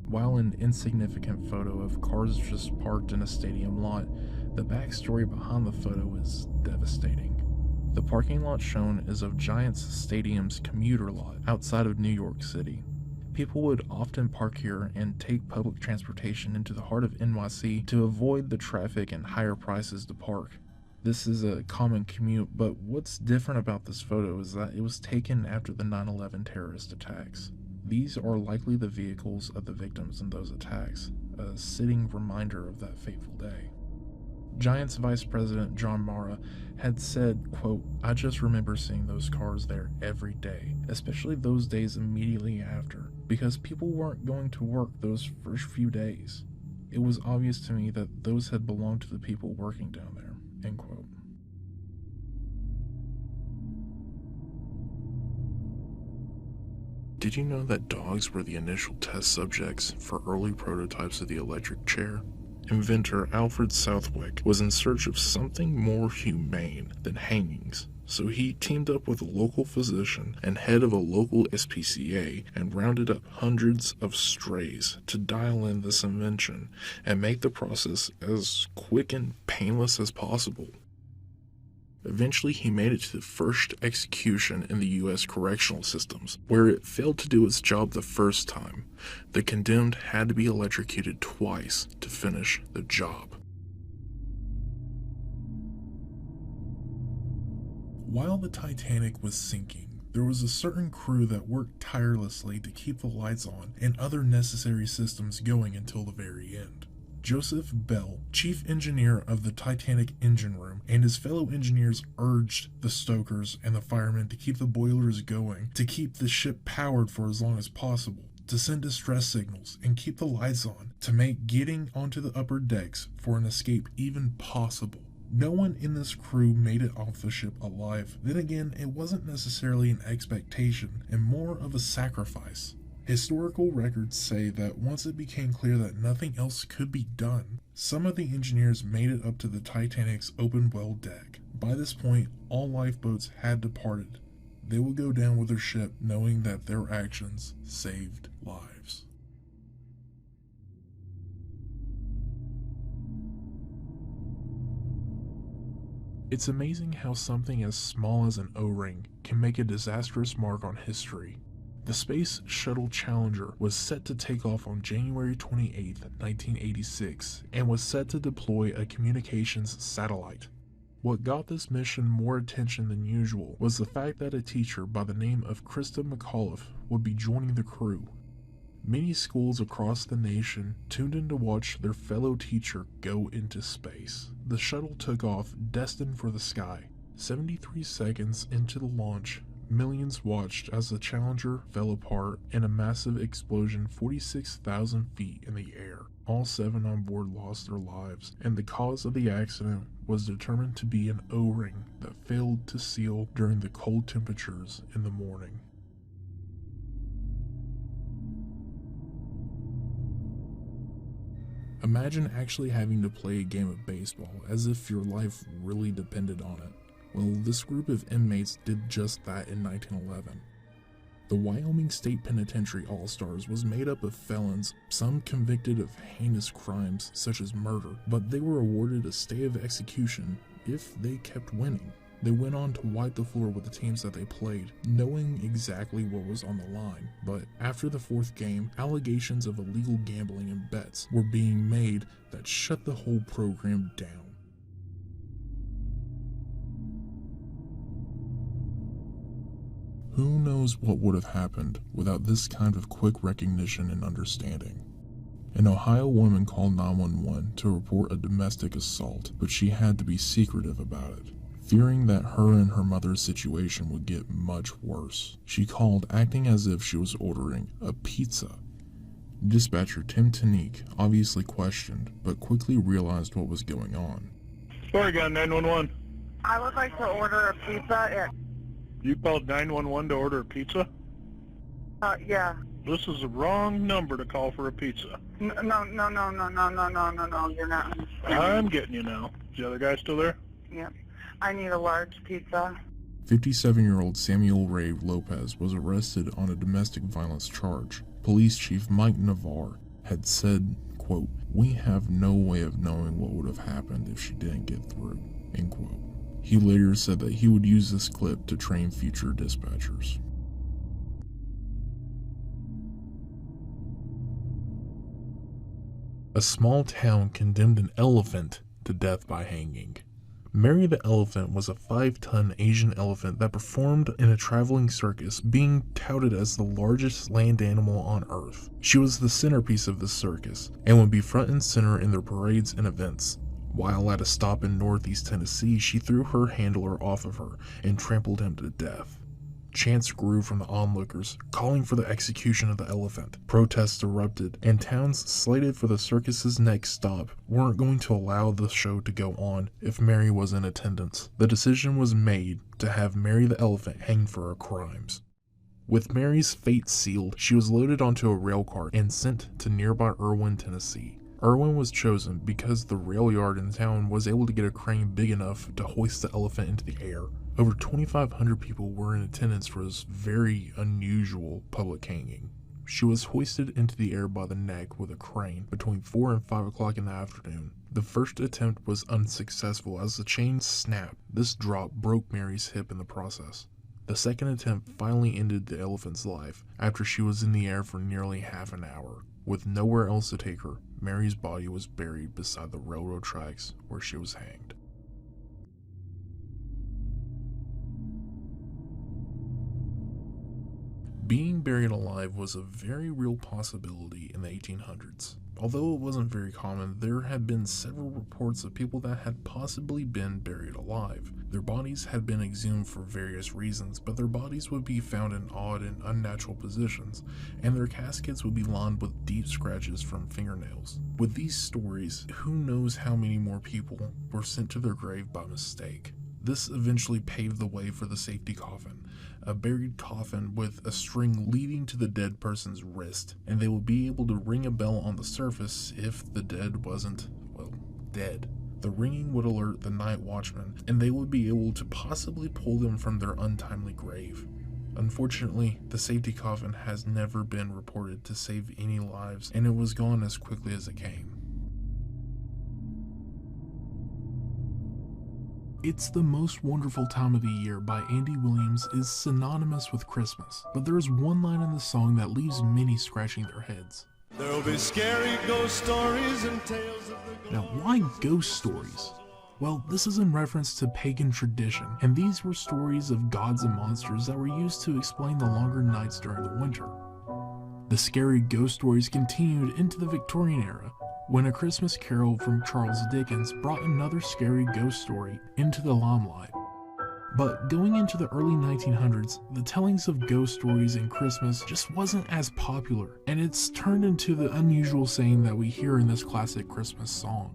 While an insignificant photo of cars just parked in a stadium lot, the backstory behind the photo is devastating. The parking lot shown is of Giants Stadium's commuter lot outside of New York City. People would often park here and take public transportation into the heart of NYC to avoid the traffic and higher prices to park. This is a common commute, but what's different about this photo is that it was taken after the 9/11 terrorist attacks. These are likely the vehicles of the victims in those attacks, a sitting reminder of that fateful day. Giants Vice President John Mara had said, quote, "I just remember seeing those cars there every day, especially those days immediately after, because people weren't going to work those first few days. It was obvious to me that those had belonged to the people working down there," end quote. Did you know that dogs were the initial test subjects for early prototypes of the electric chair? Inventor Alfred Southwick was in search of something more humane than hangings, so he teamed up with a local physician and head of a local SPCA and rounded up hundreds of strays to dial in this invention and make the process as quick and painless as possible. Eventually, he made it to the first execution in the U.S. correctional systems, where it failed to do its job the first time. The condemned had to be electrocuted twice to finish the job. While the Titanic was sinking, there was a certain crew that worked tirelessly to keep the lights on and other necessary systems going until the very end. Joseph Bell, chief engineer of the Titanic engine room, and his fellow engineers urged the stokers and the firemen to keep the boilers going, to keep the ship powered for as long as possible, to send distress signals and keep the lights on, to make getting onto the upper decks for an escape even possible. No one in this crew made it off the ship alive. Then again, it wasn't necessarily an expectation and more of a sacrifice. Historical records say that once it became clear that nothing else could be done, some of the engineers made it up to the Titanic's open well deck. By this point, all lifeboats had departed. They would go down with their ship knowing that their actions saved lives. It's amazing how something as small as an O-ring can make a disastrous mark on history. The Space Shuttle Challenger was set to take off on January 28, 1986, and was set to deploy a communications satellite. What got this mission more attention than usual was the fact that a teacher by the name of Krista McAuliffe would be joining the crew. Many schools across the nation tuned in to watch their fellow teacher go into space. The shuttle took off, destined for the sky. 73 seconds into the launch, millions watched as the Challenger fell apart in a massive explosion 46,000 feet in the air. All 7 on board lost their lives, and the cause of the accident was determined to be an O-ring that failed to seal during the cold temperatures in the morning. Imagine actually having to play a game of baseball as if your life really depended on it. Well, this group of inmates did just that in 1911. The Wyoming State Penitentiary All-Stars was made up of felons, some convicted of heinous crimes such as murder, but they were awarded a stay of execution if they kept winning. They went on to wipe the floor with the teams that they played, knowing exactly what was on the line. But after the 4th game, allegations of illegal gambling and bets were being made that shut the whole program down. Who knows what would have happened without this kind of quick recognition and understanding? An Ohio woman called 911 to report a domestic assault, but she had to be secretive about it, fearing that her and her mother's situation would get much worse. She called acting as if she was ordering a pizza. Dispatcher Tim Tanique obviously questioned, but quickly realized what was going on. Oregon 911. I would like to order a pizza. You called 911 to order a pizza? Yeah. This is the wrong number to call for a pizza. No, you're not. I'm getting you now. Is the other guy still there? Yep. I need a large pizza. 57-year-old Samuel Ray Lopez was arrested on a domestic violence charge. Police Chief Mike Navarre had said, quote, "We have no way of knowing what would have happened if she didn't get through," end quote. He later said that he would use this clip to train future dispatchers. A small town condemned an elephant to death by hanging. Mary the elephant was a 5-ton Asian elephant that performed in a traveling circus, being touted as the largest land animal on Earth. She was the centerpiece of the circus and would be front and center in their parades and events. While at a stop in northeast Tennessee, she threw her handler off of her and trampled him to death. Chants grew from the onlookers, calling for the execution of the elephant. Protests erupted, and towns slated for the circus's next stop weren't going to allow the show to go on if Mary was in attendance. The decision was made to have Mary the elephant hanged for her crimes. With Mary's fate sealed, she was loaded onto a rail car and sent to nearby Erwin, Tennessee. Erwin was chosen because the rail yard in town was able to get a crane big enough to hoist the elephant into the air. Over 2,500 people were in attendance for this very unusual public hanging. She was hoisted into the air by the neck with a crane between 4 and 5 o'clock in the afternoon. The first attempt was unsuccessful as the chain snapped. This drop broke Mary's hip in the process. The second attempt finally ended the elephant's life after she was in the air for nearly half an hour. With nowhere else to take her, Mary's body was buried beside the railroad tracks where she was hanged. Being buried alive was a very real possibility in the 1800s. Although it wasn't very common, there had been several reports of people that had possibly been buried alive. Their bodies had been exhumed for various reasons, but their bodies would be found in odd and unnatural positions, and their caskets would be lined with deep scratches from fingernails. With these stories, who knows how many more people were sent to their grave by mistake. This eventually paved the way for the safety coffin, a buried coffin with a string leading to the dead person's wrist, and they would be able to ring a bell on the surface if the dead wasn't, well, dead. The ringing would alert the night watchman, and they would be able to possibly pull them from their untimely grave. Unfortunately, the safety coffin has never been reported to save any lives, and it was gone as quickly as it came. It's the Most Wonderful Time of the Year by Andy Williams is synonymous with Christmas, but there is one line in the song that leaves many scratching their heads. There'll be scary ghost stories and tales of the Now, why ghost stories? Well, this is in reference to pagan tradition, and these were stories of gods and monsters that were used to explain the longer nights during the winter. The scary ghost stories continued into the Victorian era, when A Christmas Carol from Charles Dickens brought another scary ghost story into the limelight. But going into the early 1900s, the tellings of ghost stories in Christmas just wasn't as popular, and it's turned into the unusual saying that we hear in this classic Christmas song.